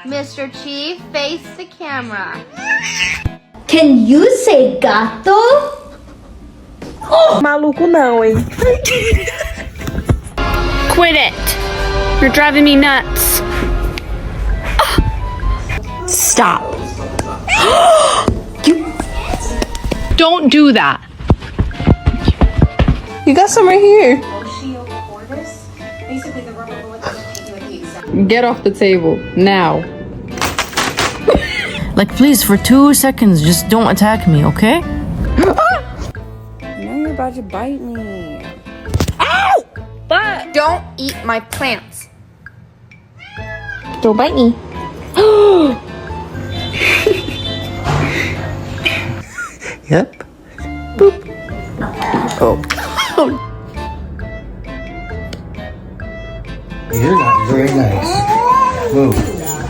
Mr. Chief, face the camera. Can you say gato? Maluco não, hein? Quit it. You're driving me nuts. Stop. Don't do that. You got some right here. Get off the table now. Like, please, for 2 seconds, just don't attack me, okay? Now you're about to bite me. Don't eat my plants. Don't bite me. Yep. Boop. Oh. You're not very nice. Move.